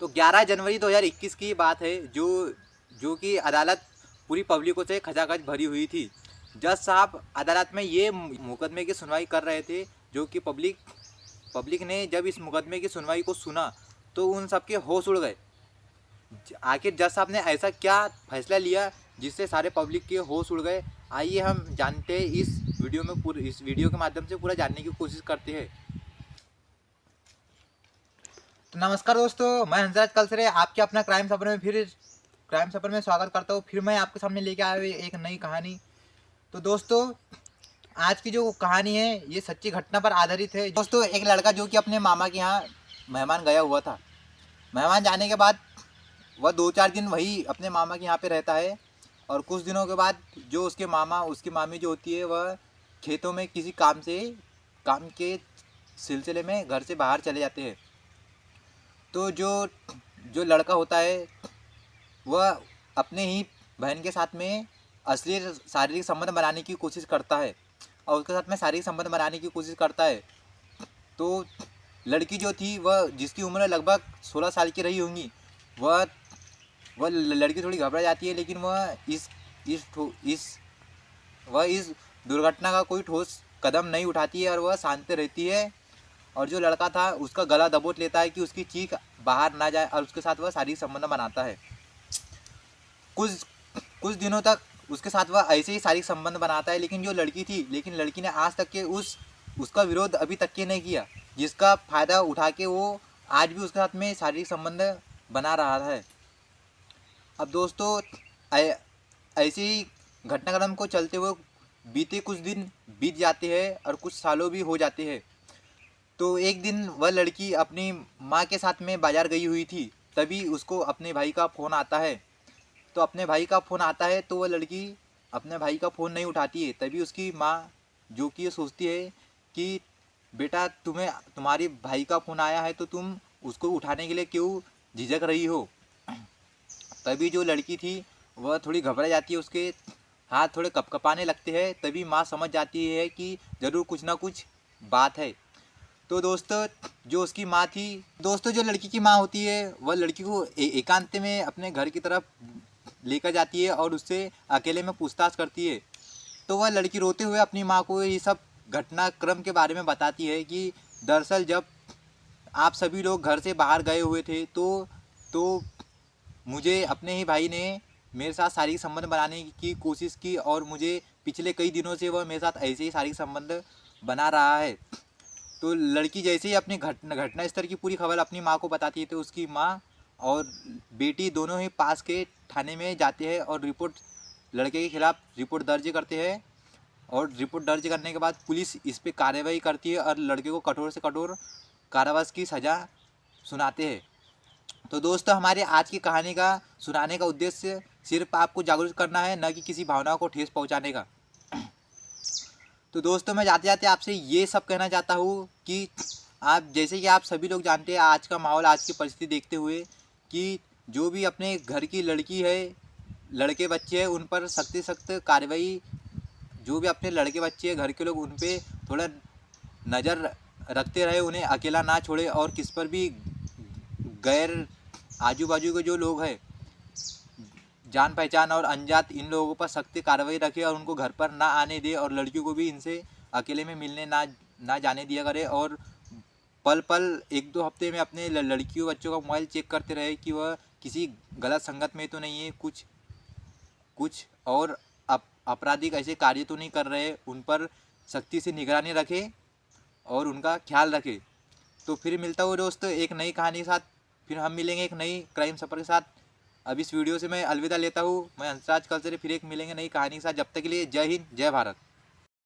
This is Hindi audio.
तो 11 जनवरी 2021 की बात है, जो कि अदालत पूरी पब्लिकों से खचाखच भरी हुई थी। जज साहब अदालत में ये मुकदमे की सुनवाई कर रहे थे, जो कि पब्लिक ने जब इस मुकदमे की सुनवाई को सुना तो उन सबके होश उड़ गए। आखिर जज साहब ने ऐसा क्या फैसला लिया जिससे सारे पब्लिक के होश उड़ गए? आइए हम जानते हैं इस वीडियो के माध्यम से पूरा जानने की कोशिश करते हैं। तो नमस्कार दोस्तों, मैं हंसराज कलसरे आपके अपना क्राइम सफर में स्वागत करता हूँ। फिर मैं आपके सामने लेके आया हूँ एक नई कहानी। तो दोस्तों, आज की जो कहानी है ये सच्ची घटना पर आधारित है। दोस्तों, एक लड़का जो कि अपने मामा के यहाँ मेहमान गया हुआ था। मेहमान जाने के बाद वह 2-4 दिन वही अपने मामा के यहाँ पे रहता है और कुछ दिनों के बाद जो उसकी मामी जो होती है वह खेतों में किसी काम के सिलसिले में घर से बाहर चले जाते हैं। तो जो लड़का होता है वह अपने ही बहन के साथ में असली शारीरिक संबंध बनाने की कोशिश करता है और उसके साथ में शारीरिक संबंध बनाने की कोशिश करता है। तो लड़की जो थी वह जिसकी उम्र लगभग 16 साल की रही होंगी, वह लड़की थोड़ी घबरा जाती है, लेकिन वह इस दुर्घटना का कोई ठोस कदम नहीं उठाती है और वह शांत रहती है। और जो लड़का था उसका गला दबोच लेता है कि उसकी चीख बाहर ना जाए और उसके साथ वह शारीरिक संबंध बनाता है। कुछ कुछ दिनों तक उसके साथ वह ऐसे ही शारीरिक संबंध बनाता है, लेकिन लड़की ने आज तक के उसका विरोध अभी तक के नहीं किया, जिसका फ़ायदा उठा के वो आज भी उसके साथ में शारीरिक संबंध बना रहा है। अब दोस्तों, ऐसे ही घटनाक्रम को चलते हुए बीते कुछ दिन बीत जाते हैं और कुछ सालों भी हो जाते हैं। तो एक दिन वह लड़की अपनी माँ के साथ में बाज़ार गई हुई थी, तभी उसको अपने भाई का फ़ोन आता है। तो अपने भाई का फ़ोन आता है तो वह लड़की अपने भाई का फ़ोन नहीं उठाती है। तभी उसकी माँ जो कि ये सोचती है कि बेटा, तुम्हारे भाई का फ़ोन आया है तो तुम उसको उठाने के लिए क्यों झिझक रही हो? तभी जो लड़की थी वह थोड़ी घबरा जाती है, उसके हाथ थोड़े कँपकँपाने लगते हैं। तभी माँ समझ जाती है कि ज़रूर कुछ ना कुछ बात है। तो दोस्तों, जो लड़की की माँ होती है वह लड़की को एकांत में अपने घर की तरफ लेकर जाती है और उससे अकेले में पूछताछ करती है। तो वह लड़की रोते हुए अपनी माँ को ये सब घटनाक्रम के बारे में बताती है कि दरअसल जब आप सभी लोग घर से बाहर गए हुए थे तो मुझे अपने ही भाई ने मेरे साथ शारीरिक संबंध बनाने की कोशिश की और मुझे पिछले कई दिनों से वह मेरे साथ ऐसे ही शारीरिक संबंध बना रहा है। तो लड़की जैसे ही अपनी घटना स्थल की पूरी खबर अपनी माँ को बताती है तो उसकी माँ और बेटी दोनों ही पास के थाने में जाते हैं और लड़के के खिलाफ रिपोर्ट दर्ज करते हैं। और रिपोर्ट दर्ज करने के बाद पुलिस इस पर कार्रवाई करती है और लड़के को कठोर से कठोर कारावास की सज़ा सुनाते हैं। तो दोस्तों, हमारे आज की कहानी का सुनाने का उद्देश्य सिर्फ आपको जागरूक करना है, न कि किसी भावना को ठेस पहुंचाने का। तो दोस्तों, मैं जाते जाते आपसे ये सब कहना चाहता हूँ कि जैसे कि आप सभी लोग जानते हैं, आज का माहौल, आज की परिस्थिति देखते हुए कि जो भी अपने घर की लड़की है, लड़के बच्चे हैं, उन पर सख्त से सख्त कार्रवाई, जो भी अपने लड़के बच्चे हैं घर के लोग, उन पर थोड़ा नज़र रखते रहे, उन्हें अकेला ना छोड़े और किस पर भी गैर आजू बाजू के जो लोग हैं, जान पहचान और अनजात, इन लोगों पर सख्त कार्रवाई रखे और उनको घर पर ना आने दे और लड़कियों को भी इनसे अकेले में मिलने ना जाने दिया करे। और पल पल 1-2 हफ्ते में अपने लड़कियों बच्चों का मोबाइल चेक करते रहे कि वह किसी गलत संगत में तो नहीं है, कुछ और आपराधिक ऐसे कार्य तो नहीं कर रहे। उन पर सख्ती से निगरानी रखे और उनका ख्याल रखे। तो फिर मिलता हूँ दोस्तों एक नई कहानी के साथ। फिर हम मिलेंगे एक नई क्राइम सफ़र के साथ। अब इस वीडियो से मैं अलविदा लेता हूँ। मैं हंसराज कलसरे, फिर एक मिलेंगे नई कहानी के साथ। जब तक के लिए जय हिंद, जय भारत।